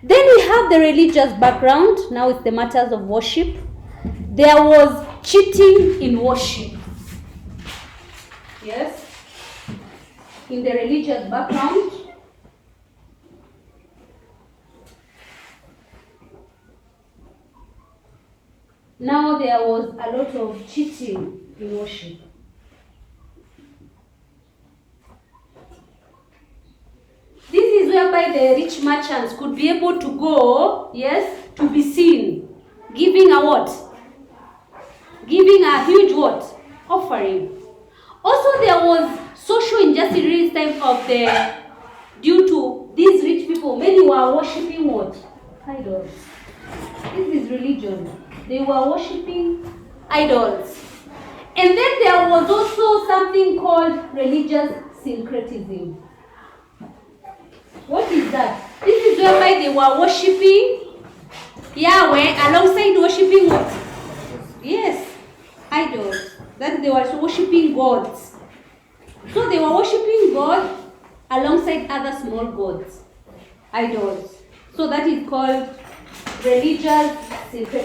Then we have the religious background. Now it's the matters of worship. There was cheating in worship. Yes. In the religious background. Now there was a lot of cheating in worship. This is whereby the rich merchants could be able to go, yes, to be seen, giving a what? Giving a huge what? Offering. Also there was social injustice during this time of the, due to these rich people, many were worshipping what? Idols. This is religion. They were worshipping idols. And then there was also something called religious syncretism. What is that? This is whereby they were worshipping Yahweh alongside worshipping what? Yes, idols. That they were worshipping gods. So they were worshipping God alongside other small gods, idols. So that is called religious syncretism.